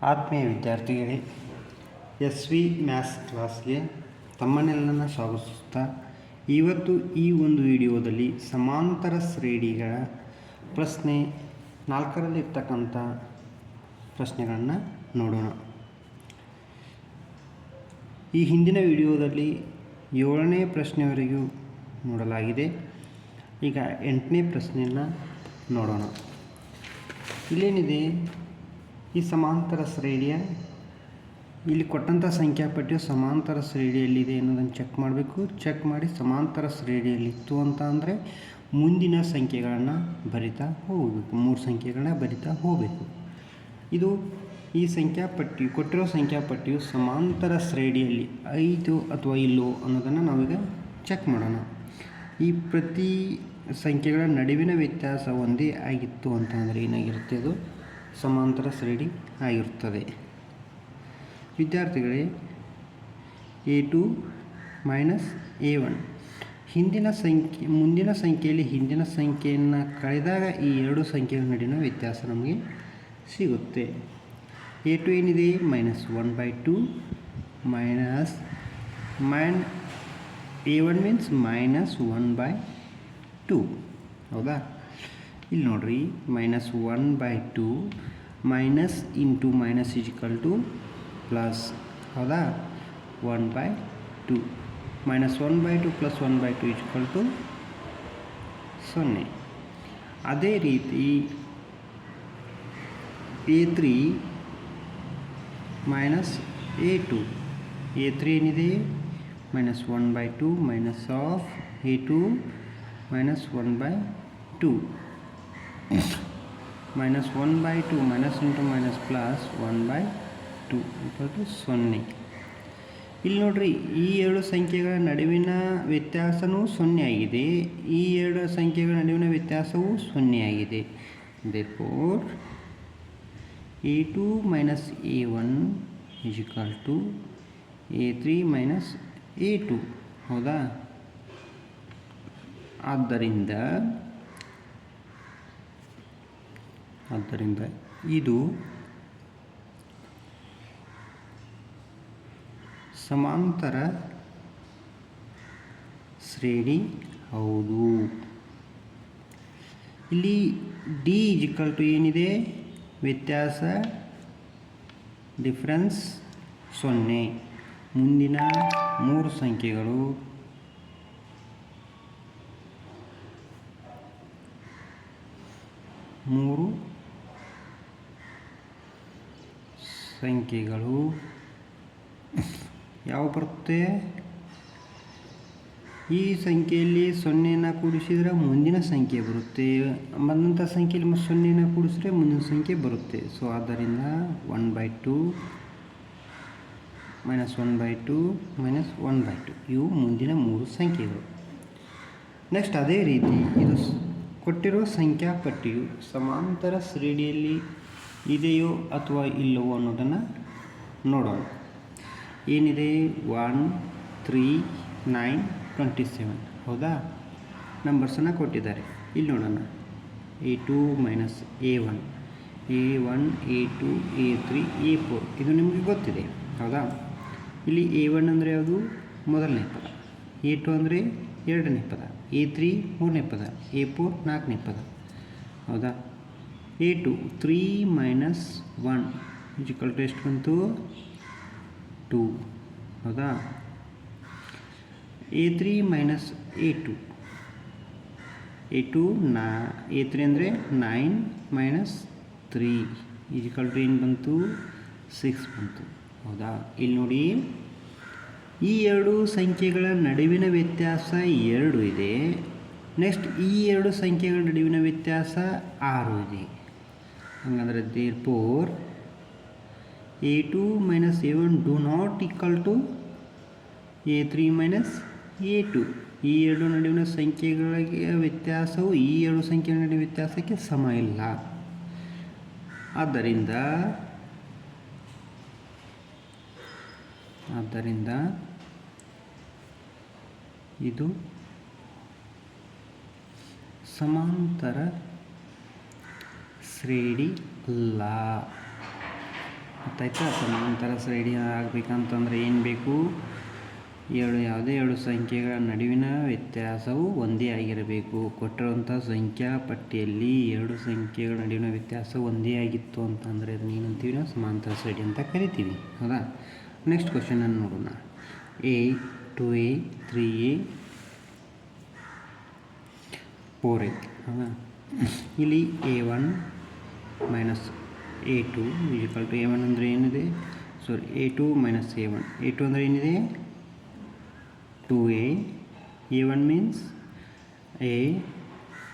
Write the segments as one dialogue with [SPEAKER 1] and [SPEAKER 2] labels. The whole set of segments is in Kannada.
[SPEAKER 1] ಆತ್ಮೀಯ ವಿದ್ಯಾರ್ಥಿಗಳೇ, SV ಮ್ಯಾಥ್ಸ್ ಕ್ಲಾಸ್ಗೆ ತಮ್ಮನ್ನೆಲ್ಲನ ಸ್ವಾಗತಿಸುತ್ತಾ, ಇವತ್ತು ಈ ಒಂದು ವಿಡಿಯೋದಲ್ಲಿ ಸಮಾಂತರ ಶ್ರೇಣಿಗಳ ಪ್ರಶ್ನೆ 4ರಲ್ಲಿರ್ತಕ್ಕಂಥ ಪ್ರಶ್ನೆಗಳನ್ನು ನೋಡೋಣ. ಈ ಹಿಂದಿನ ವಿಡಿಯೋದಲ್ಲಿ 7ನೇ ಪ್ರಶ್ನೆವರೆಗೂ ನೋಡಲಾಗಿದೆ. ಈಗ 8ನೇ ಪ್ರಶ್ನೆಯನ್ನು ನೋಡೋಣ. ಇಲ್ಲೇನಿದೆ, ಈ ಸಮಾಂತರ ಶ್ರೇಣಿಯ ಇಲ್ಲಿ ಕೊಟ್ಟಂಥ ಸಂಖ್ಯಾಪಟ್ಟಿಯು ಸಮಾಂತರ ಶ್ರೇಣಿಯಲ್ಲಿದೆ ಅನ್ನೋದನ್ನು ಚೆಕ್ ಮಾಡಬೇಕು. ಚೆಕ್ ಮಾಡಿ ಸಮಾಂತರ ಶ್ರೇಣಿಯಲ್ಲಿತ್ತು ಅಂತ ಅಂದರೆ ಮುಂದಿನ ಸಂಖ್ಯೆಗಳನ್ನು ಬರಿತಾ ಹೋಗಬೇಕು. 3 ಸಂಖ್ಯೆಗಳನ್ನ ಬರಿತಾ ಹೋಗಬೇಕು. ಇದು ಈ ಸಂಖ್ಯಾಪಟ್ಟಿ ಕೊಟ್ಟಿರೋ ಸಂಖ್ಯಾಪಟ್ಟಿಯು ಸಮಾಂತರ ಶ್ರೇಣಿಯಲ್ಲಿ ಐದು ಅಥವಾ ಇಲ್ಲೋ ಅನ್ನೋದನ್ನು ನಾವೀಗ ಚೆಕ್ ಮಾಡೋಣ. ಈ ಪ್ರತಿ ಸಂಖ್ಯೆಗಳ ನಡುವಿನ ವ್ಯತ್ಯಾಸ ಒಂದೇ ಆಗಿತ್ತು ಅಂತ ಅಂದರೆ ಏನಾಗಿರುತ್ತೆ, ಅದು ಸಮಾಂತರ ಶ್ರೇಣಿ ಆಗಿರುತ್ತದೆ. ವಿದ್ಯಾರ್ಥಿಗಳೇ, A2 - A1 ಮುಂದಿನ ಸಂಖ್ಯೆಯಲ್ಲಿ ಹಿಂದಿನ ಸಂಖ್ಯೆಯನ್ನು ಕಳೆದಾಗ ಈ ಎರಡು ಸಂಖ್ಯೆಗಳ ನಡುವಿನ ವ್ಯತ್ಯಾಸ ನಮಗೆ ಸಿಗುತ್ತೆ. A2 ಏನಿದೆ, -1/2 A1 ಮೀನ್ಸ್ -1/2. ಹೌದಾ? ಇಲ್ಲಿ ನೋಡ್ರಿ, -1/2 ಮೈನಸ್ ಇಂಟು ಮೈನಸ್ = ಪ್ಲಸ್. ಹೌದಾ? 1/2 -1/2 + 1/2 = 0. ಅದೇ ರೀತಿ A3 - A2 ಏನಿದೆ, -1/2 -A2 -1/2 -1/2 minus into minus plus 1/2 = 0. ಇಲ್ಲಿ ನೋಡ್ರಿ, ಈ ಎರಡು ಸಂಖ್ಯೆಗಳ ನಡುವಿನ ವ್ಯತ್ಯಾಸವೂ 0 ಆಗಿದೆ. ಈ ಎರಡು ಸಂಖ್ಯೆಗಳ ನಡುವಿನ ವ್ಯತ್ಯಾಸವೂ 0 ಆಗಿದೆ. therefore A2 - A1 = A3 - A2. ಹೌದಾ? ಆದ್ದರಿಂದ ಇದು ಸಮಾಂತರ ಶ್ರೇಣಿ ಹೌದು. ಇಲ್ಲಿ D = ಏನಿದೆ, ವ್ಯತ್ಯಾಸ ಡಿಫರೆನ್ಸ್ 0. ಮುಂದಿನ 3 ಸಂಖ್ಯೆಗಳು ಯಾವ ಬರುತ್ತೆ, ಈ ಸಂಖ್ಯೆಯಲ್ಲಿ 0ನ ಕೂಡಿಸಿದರೆ ಮುಂದಿನ ಸಂಖ್ಯೆ ಬರುತ್ತೆ, ಬಂದಂಥ ಸಂಖ್ಯೆಯಲ್ಲಿ 0ನ ಕೂಡಿಸಿದ್ರೆ ಮುಂದಿನ ಸಂಖ್ಯೆ ಬರುತ್ತೆ. ಸೊ ಆದ್ದರಿಂದ 1/2 -1/2 -1/2 ಇವು ಮುಂದಿನ 3 ಸಂಖ್ಯೆಗಳು. ನೆಕ್ಸ್ಟ್ ಅದೇ ರೀತಿ ಇದು ಕೊಟ್ಟಿರೋ ಸಂಖ್ಯಾಪಟ್ಟಿಯು ಸಮಾಂತರ ಶ್ರೇಣಿಯಲ್ಲಿ ಇದೆಯೋ ಅಥವಾ ಇಲ್ಲವೋ ಅನ್ನೋದನ್ನು ನೋಡೋಣ. ಏನಿದೆ, 1 3 9 27. ಹೌದಾ? ನಂಬರ್ಸನ್ನು ಕೊಟ್ಟಿದ್ದಾರೆ. ಇಲ್ಲಿ ನೋಡೋಣ, A2 - A1 A1 A2 A3 A4 ಇದು ನಿಮಗೆ ಗೊತ್ತಿದೆ. ಹೌದಾ? ಇಲ್ಲಿ A1 ಅಂದರೆ ಯಾವುದು, ಮೊದಲನೇ ಪದ. A2 ಅಂದರೆ ಎರಡನೇ ಪದ. A3 ಮೂರನೇ ಪದ. A4 ನಾಲ್ಕನೇ ಪದ. ಹೌದಾ? A2 3 - 1 = ಎಷ್ಟು ಬಂತು, 2. ಹೌದಾ? A3 - A2 A3 ಅಂದರೆ 9 - 3 = ಏನು ಬಂತು, 6 ಬಂತು. ಹೌದಾ? ಇಲ್ಲಿ ನೋಡಿ, ಈ ಎರಡು ಸಂಖ್ಯೆಗಳ ನಡುವಿನ ವ್ಯತ್ಯಾಸ 2 ಇದೆ. ನೆಕ್ಸ್ಟ್ ಈ ಎರಡು ಸಂಖ್ಯೆಗಳ ನಡುವಿನ ವ್ಯತ್ಯಾಸ 6 ಇದೆ. ಹಾಗಾದರೆ therefore A2 - A1 do not equal to A3 - A2. ಈ ಎರಡು ನಡುವಿನ ಸಂಖ್ಯೆಗಳಿಗೆ ವ್ಯತ್ಯಾಸವು ಈ ಎರಡು ಸಂಖ್ಯೆಗಳ ನಡುವಿನ ವ್ಯತ್ಯಾಸಕ್ಕೆ ಸಮ ಇಲ್ಲ. ಆದ್ದರಿಂದ ಇದು ಸಮಾಂತರ ಶ್ರೇಣಿ ಅಲ್ಲ. ಗೊತ್ತಾಯ್ತಾ? ಸಮಾಂತರ ಶ್ರೇಣಿ ಆಗಬೇಕಂತಂದರೆ ಏನು ಬೇಕು? ಯಾವುದೇ ಎರಡು ಸಂಖ್ಯೆಗಳ ನಡುವಿನ ವ್ಯತ್ಯಾಸವು ಒಂದೇ ಆಗಿರಬೇಕು. ಕೊಟ್ಟಿರುವಂಥ ಸಂಖ್ಯಾ ಪಟ್ಟಿಯಲ್ಲಿ ಎರಡು ಸಂಖ್ಯೆಗಳ ನಡುವಿನ ವ್ಯತ್ಯಾಸ ಒಂದೇ ಆಗಿತ್ತು ಅಂತಂದರೆ ಅದನ್ನ ಏನಂತೀವಿ? ನಾವು ಸಮಾಂತರ ಶ್ರೇಣಿ ಅಂತ ಕರಿತೀವಿ. ಹೌದಾ? ನೆಕ್ಸ್ಟ್ ಕ್ವಶನನ್ನು ನೋಡೋಣ. A 2A 3A 4A. ಹೌದಾ? ಇಲ್ಲಿ A1 minus A2 equal to A1 ಅಂದರೆ ಏನಿದೆ? A2 minus A1. A2 ಅಂದರೆ ಏನಿದೆ? 2A. A1 means A.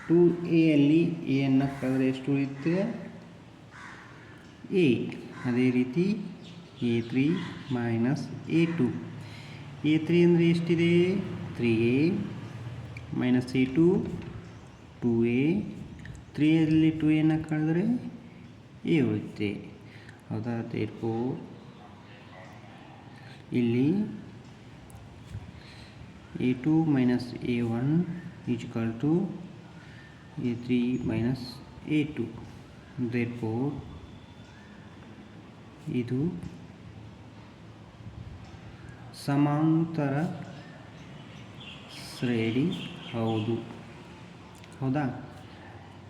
[SPEAKER 1] 2A ಅಲ್ಲಿ A ಅನ್ನು ಕಳೆದ್ರೆ ಎಷ್ಟು ಉಳಿಯುತ್ತೆ? 8. ಅದೇ ರೀತಿ A3 ಮೈನಸ್ A2. A3 ಅಂದರೆ ಎಷ್ಟಿದೆ? 3A minus A2 2A. 3ಅಲ್ಲಿ 2A ಕಳೆದ್ರೆ A ಉಳಿಯುತ್ತೆ. ಹೌದಾ? therefore ಇಲ್ಲಿ A2 minus A1 equal to A3 minus A2. therefore ಇದು ಸಮಾಂತರ ಶ್ರೇಣಿ ಹೌದು. ಹೌದಾ?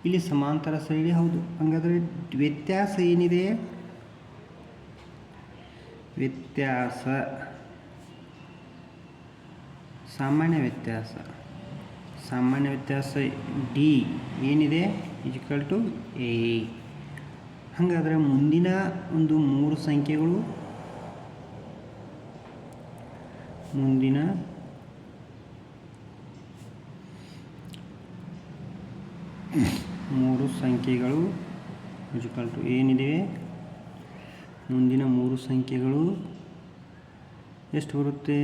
[SPEAKER 1] ಇಲ್ಲಿ ಸಮಾಂತರ ಶ್ರೇಣಿ ಹೌದು. ಹಾಗಾದರೆ ವ್ಯತ್ಯಾಸ ಏನಿದೆ? ವ್ಯತ್ಯಾಸ ಸಾಮಾನ್ಯ ವ್ಯತ್ಯಾಸ ಡಿ ಏನಿದೆ? Equal to a. ಹಾಗಾದರೆ ಮುಂದಿನ ಒಂದು ಮೂರು ಸಂಖ್ಯೆಗಳು ಈಕ್ವಲ್ ಟು ಏನಿದೆ? ಮುಂದಿನ ಮೂರು ಸಂಖ್ಯೆಗಳು ಎಷ್ಟು ಬರುತ್ತೆ?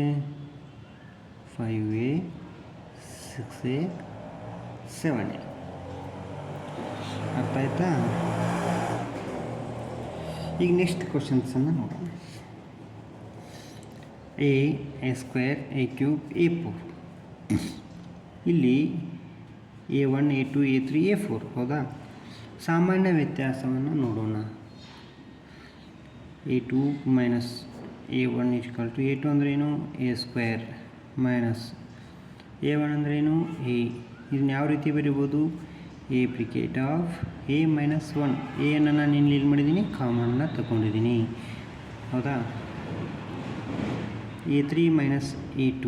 [SPEAKER 1] 5A 6A 7A. ಅರ್ಥ ಆಯ್ತಾ? ಈಗ ನೆಕ್ಸ್ಟ್ ಕ್ವಶನ್ಸನ್ನು ನೋಡೋಣ. A square A³ A4. ಇಲ್ಲಿ A1 A2 A3 A4. ಹೌದಾ? ಸಾಮಾನ್ಯ ವ್ಯತ್ಯಾಸವನ್ನು ನೋಡೋಣ. A2 minus A1 equal to A2 ಅಂದ್ರೇನು? A ಸ್ಕ್ವೇರ್ ಮೈನಸ್ A1 ಅಂದ್ರೇನು? A. ಇದನ್ನ ಯಾವ ರೀತಿ ಬರೀಬೋದು? A ಬ್ರಿಕೆಟ್ of A minus 1. ಎನ್ನು ನಾನು ಇಲ್ಲಿ ಮಾಡಿದ್ದೀನಿ? ಕಾಮನ್ನ ತಗೊಂಡಿದ್ದೀನಿ. ಹೌದಾ? A3 minus A2.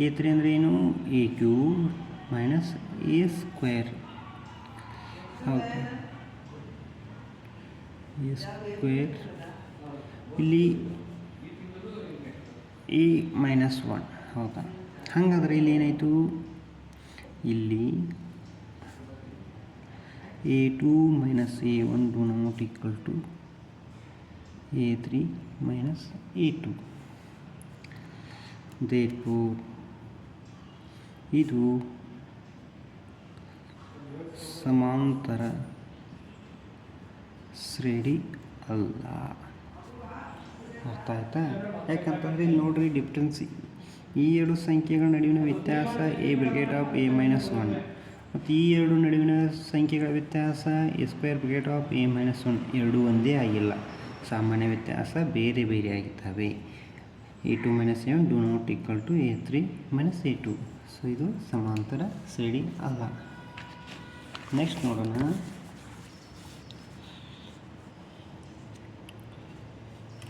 [SPEAKER 1] A3 ಅಂದರೆ ಏನು? A³ minus A square. ಹೌದು, A ಸ್ಕ್ವೇರ್. ಇಲ್ಲಿ A ಮೈನಸ್ 1. ಹೌದಾ? ಹಾಗಾದರೆ ಇಲ್ಲಿ ಏನಾಯಿತು? ಇಲ್ಲಿ A2 minus A1 do not equal to A3 minus A2. therefore ಇದು ಸಮಾಂತರ ಶ್ರೇಣಿ ಅಲ್ಲ. ಅರ್ಥ ಆಯ್ತಾ? ಯಾಕಂತಂದರೆ ಇಲ್ಲಿ ನೋಡ್ರಿ ಡಿಫ್ರೆನ್ಸ್. ಈ ಎರಡು ಸಂಖ್ಯೆಗಳ ನಡುವಿನ ವ್ಯತ್ಯಾಸ A ಬ್ರಿಕೆಟ್ ಆಫ್ A ಮೈನಸ್ 1 ಮತ್ತು ಈ ಎರಡು ನಡುವಿನ ಸಂಖ್ಯೆಗಳ ವ್ಯತ್ಯಾಸ A square ಬ್ರಿಕೆಟ್ of A minus 1. ಎರಡೂ ಒಂದೇ ಆಗಿಲ್ಲ. ಸಾಮಾನ್ಯ ವ್ಯತ್ಯಾಸ ಬೇರೆ ಬೇರೆ ಆಗಿದ್ದಾವೆ. A2 minus A1 do not equal to A3 minus A2. So ಇದು ಸಮಾಂತರ ಶ್ರೇಣಿ ಅಲ್ಲ. ನೆಕ್ಸ್ಟ್ ನೋಡೋಣ.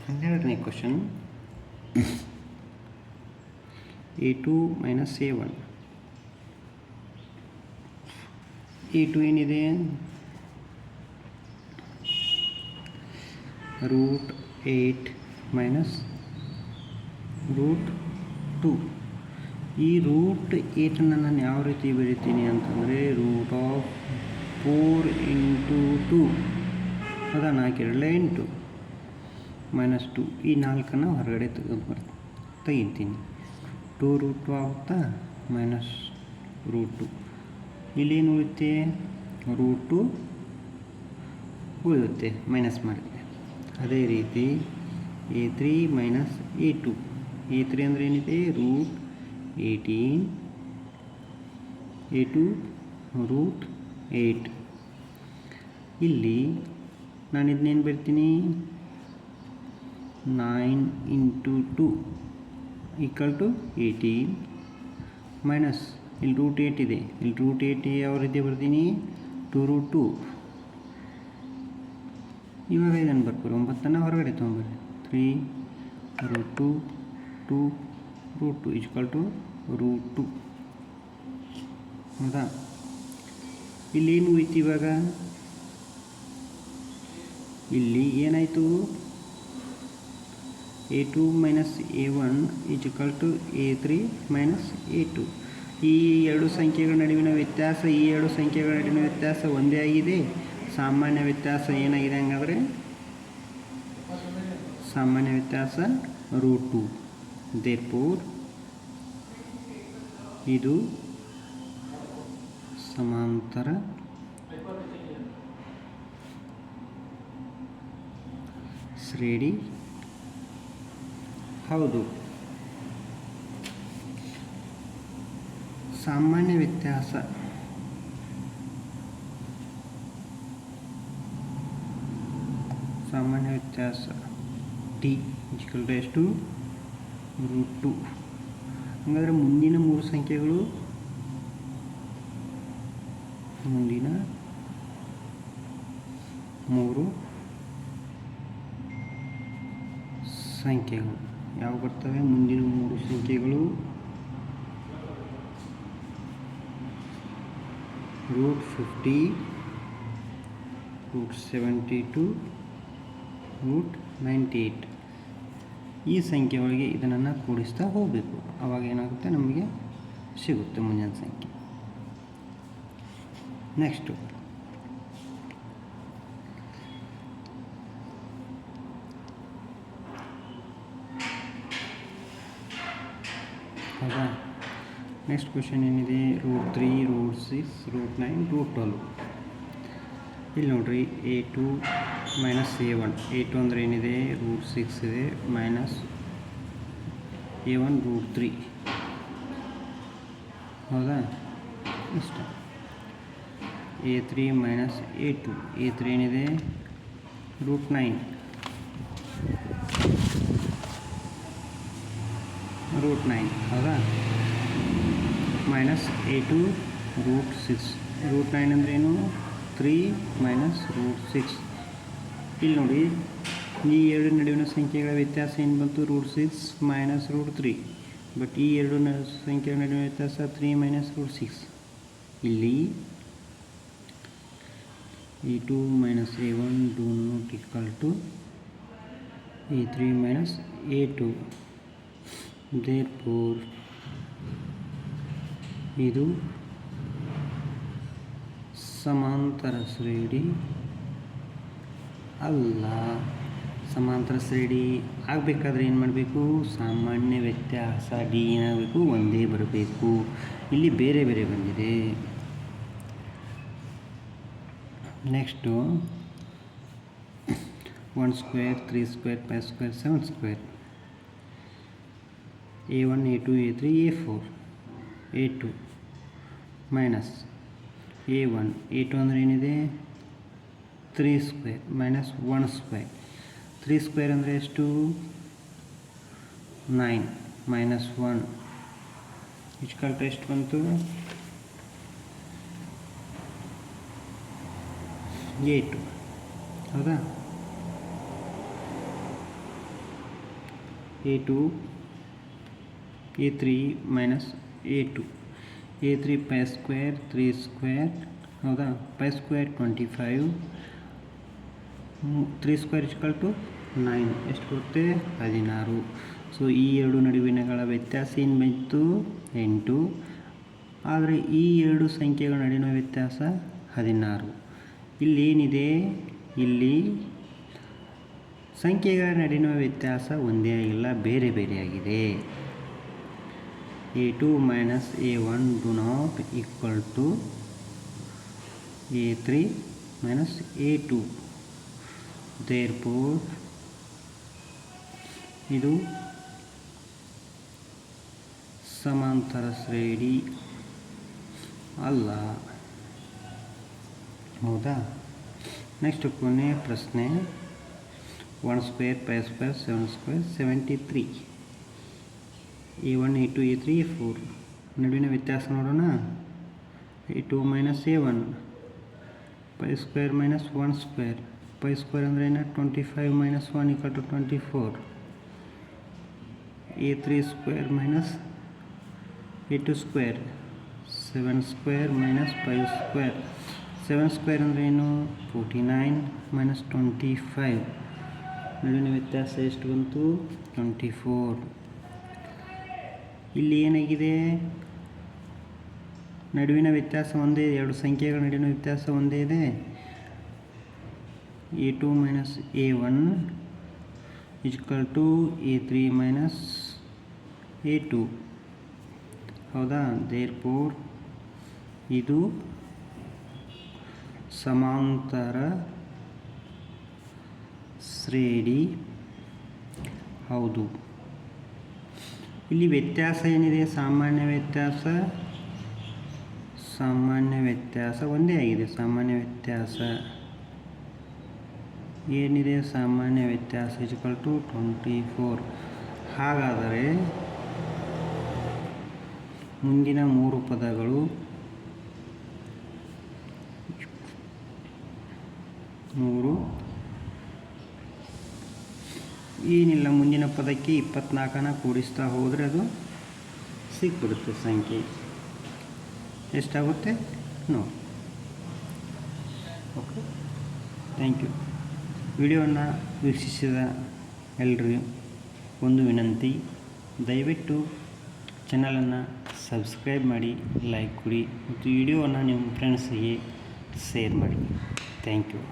[SPEAKER 1] ಹನ್ನೆರಡನೇ question. A2 minus A1. A2 ಏನಿದೆ? √8 ಮೈನಸ್ √2. ಈ √8 ನಾನು ಯಾವ ರೀತಿ ಬರಿತೀನಿ ಅಂತಂದರೆ √4 ಇಂಟು 2. ಹೌದಾ? 4 2 8 ಮೈನಸ್ 2. ಈ 4 ಹೊರಗಡೆ ತೆಗಿತೀನಿ. 2√2 ಆಗುತ್ತಾ? ಮೈನಸ್ √2. ಇಲ್ಲೇನು ಉಳಿಯುತ್ತೆ? √2 ಉಳಿಯುತ್ತೆ ಮೈನಸ್ ಮಾಡಿದರೆ. ಅದೇ ರೀತಿ A3 ಮೈನಸ್ A2. A3 ಅಂದರೆ ಏನಿದೆ? √18. A2 √8. ಇಲ್ಲಿ ನಾನು ಇದನ್ನೇನು ಬರ್ತೀನಿ 9 into 2 equal to 18 ಮೈನಸ್ ಇಲ್ಲಿ √8 ಇದೆ, ಇಲ್ಲಿ √8 ಯಾವ ರೀತಿ ಬರ್ತೀನಿ 2√2. ಇವಾಗ ಇದನ್ನು ಬರ್ಬೋದು 9 ಹೊರಗಡೆ ತೊಗೊಂಬರ್ರಿ 3√2 2√2 ಈಕ್ವಲ್ ಟು √2. ಹೌದಾ, ಇಲ್ಲೇನು ಹೋಯ್ತು ಇವಾಗ, ಇಲ್ಲಿ ಏನಾಯಿತು a2 minus a1 equal to a3 minus a2. ಈ ಎರಡು ಸಂಖ್ಯೆಗಳ ನಡುವಿನ ವ್ಯತ್ಯಾಸ, ಈ ಎರಡು ಸಂಖ್ಯೆಗಳ ನಡುವಿನ ವ್ಯತ್ಯಾಸ ಒಂದೇ ಆಗಿದೆ. ಸಾಮಾನ್ಯ ವ್ಯತ್ಯಾಸ ಏನಾಗಿದೆ ಹಂಗಾದರೆ, ಸಾಮಾನ್ಯ ವ್ಯತ್ಯಾಸ √2. ದೇರ್ಫೋರ್ ಇದು ಸಮಾಂತರ ಶ್ರೇಣಿ ಹೌದು. ಸಾಮಾನ್ಯ ವ್ಯತ್ಯಾಸ ಟಿ ಈಕ್ವಲ್ ಟು ಎಷ್ಟು √2. ಹಾಗಾದರೆ ಮುಂದಿನ ಮೂರು ಸಂಖ್ಯೆಗಳು, ಮುಂದಿನ ಮೂರು ಸಂಖ್ಯೆಗಳು ಯಾವ ಬರ್ತವೆ? ಮುಂದಿನ ಮೂರು ಸಂಖ್ಯೆಗಳು √50, √72, √98. ಈ ಸಂಖ್ಯೆ ಒಳಗೆ ಇದನ್ನು ಕೂಡಿಸ್ತಾ ಹೋಗಬೇಕು. ಆವಾಗ ಏನಾಗುತ್ತೆ, ನಮಗೆ ಸಿಗುತ್ತೆ ಮುಂದಿನ ಸಂಖ್ಯೆ. ನೆಕ್ಸ್ಟು ಹೌದಾ, ನೆಕ್ಸ್ಟ್ ಕ್ವೆಶನ್ ಏನಿದೆ, √3, √6, √9, √12. ಇಲ್ಲಿ ನೋಡ್ರಿ a2 ಮೈನಸ್ a1. a2 ಅಂದರೆ ಏನಿದೆ √6 ಇದೆ, ಮೈನಸ್ a1 √3. ಹೌದಾ, ಇಷ್ಟ a3 ಮೈನಸ್ a2. a3 ಏನಿದೆ √9, ಹೌದಾ, ಮೈನಸ್ a2 √6. √9 ಅಂದ್ರೇನು 3 ಮೈನಸ್ √6. ಇಲ್ಲಿ ನೋಡಿ, ಈ ಎರಡು ನಡುವಿನ ಸಂಖ್ಯೆಗಳ ವ್ಯತ್ಯಾಸ ಏನು ಬಂತು, √6 ಮೈನಸ್ √3. ಬಟ್ ಈ ಎರಡು ಸಂಖ್ಯೆಗಳ ನಡುವಿನ ವ್ಯತ್ಯಾಸ 3 ಮೈನಸ್ √6. ಇಲ್ಲಿ a2 minus a1 do not equal to a3 minus a2. Therefore ಇದು ಸಮಾಂತರ ಶ್ರೇಣಿ ಅಲ್ಲ. ಸಮಾಂತರ ಶ್ರೇಣಿ ಆಗಬೇಕಾದ್ರೆ ಏನು ಮಾಡಬೇಕು, ಸಾಮಾನ್ಯ ವ್ಯತ್ಯಾಸ ಡಿ ಏನಾಗಬೇಕು, ಒಂದೇ ಬರಬೇಕು. ಇಲ್ಲಿ ಬೇರೆ ಬೇರೆ ಬಂದಿದೆ. Next 1² 3² 5² 7². a1 a2 a3 a4 a2 minus a1. a2 ಅಂದರೆ ಏನಿದೆ 3² ಮೈನಸ್ 1². 3² ಅಂದರೆ ಎಷ್ಟು 9 ಮೈನಸ್ 1 ಈಕ್ವಲ್ ಟು ಎಷ್ಟು ಬಂತು 8. ಹೌದಾ, a2 a3 minus a2. a3 5² 3². ಹೌದಾ, 5² 25, 3² ಈಕ್ವಲ್ ಟು 9. ಎಷ್ಟು ಬರುತ್ತೆ 16. ಸೊ ಈ ಎರಡು ನಡುವಿನಗಳ ವ್ಯತ್ಯಾಸ ಏನು ಬಂತು 8. ಆದರೆ ಈ ಎರಡು ಸಂಖ್ಯೆಗಳ ನಡುವಿನ ವ್ಯತ್ಯಾಸ 16. ಇಲ್ಲೇನಿದೆ, ಇಲ್ಲಿ ಸಂಖ್ಯೆಗಳ ನಡುವಿನ ವ್ಯತ್ಯಾಸ ಒಂದೇ ಆಗಿಲ್ಲ, ಬೇರೆ ಬೇರೆಯಾಗಿದೆ. a2 minus a1 do not equal to a3 minus a2. Therefore ಇದು ಸಮಾಂತರ ಶ್ರೇಣಿ ಅಲ್ಲ. ಹೌದಾ, ನೆಕ್ಸ್ಟ್ ಕೊನೆಯ ಪ್ರಶ್ನೆ 1 square 5 square 7 square 73. A1 A2 A3 A4 ನಡುವಿನ ವ್ಯತ್ಯಾಸ ನೋಡೋಣ. A2 minus A1 5 square minus 1 square 5 square ಅಂದರೆ ಏನು 25 minus 1 equal to 24. A3 square minus A2 square 7 square minus 5 square 7 square ಅಂದರೆ ಏನು 49 ಮೈನಸ್ 25 ನಡುವಿನ ವ್ಯತ್ಯಾಸ ಎಷ್ಟು ಬಂತು 24. ಇಲ್ಲಿ ಏನಾಗಿದೆ ನಡುವಿನ ವ್ಯತ್ಯಾಸ ಒಂದೇ, ಎರಡು ಸಂಖ್ಯೆಗಳ ನಡುವಿನ ವ್ಯತ್ಯಾಸ ಒಂದೇ ಇದೆ. A2 minus A1 equal to A3 minus A2 ಹೌದಾ. ದೇರ್ಫೋರ್ ಇದು ಸಮಾಂತರ ಶ್ರೇಣಿ ಹೌದು. ಇಲ್ಲಿ ವ್ಯತ್ಯಾಸ ಏನಿದೆ ಸಾಮಾನ್ಯ ವ್ಯತ್ಯಾಸ ಒಂದೇ ಆಗಿದೆ. ಸಾಮಾನ್ಯ ವ್ಯತ್ಯಾಸ ಏನಿದೆ ಸಾಮಾನ್ಯ ವ್ಯತ್ಯಾಸ ಈಕ್ವಲ್ ಟು 24. ಹಾಗಾದರೆ ಮುಂದಿನ 3 ಪದಗಳು 3 ಏನಿಲ್ಲ, ಮುಂದಿನ ಪದಕ್ಕೆ 24ನ ಕೂಡಿಸ್ತಾ ಹೋದರೆ ಅದು ಸಿಕ್ಬಿಡುತ್ತೆ ಸಂಖ್ಯೆ. ಎಷ್ಟಾಗುತ್ತೆ ನೋಡಿ. Okay, thank you. ವಿಡಿಯೋವನ್ನು ವೀಕ್ಷಿಸಿದ ಎಲ್ಲರಿಗೂ ಒಂದು ವಿನಂತಿ, ದಯವಿಟ್ಟು ಚಾನಲನ್ನು ಸಬ್ಸ್ಕ್ರೈಬ್ ಮಾಡಿ, ಲೈಕ್ ಕೊಡಿ ಮತ್ತು ವಿಡಿಯೋವನ್ನು ನಿಮ್ಮ ಫ್ರೆಂಡ್ಸಿಗೆ ಶೇರ್ ಮಾಡಿ. Thank you.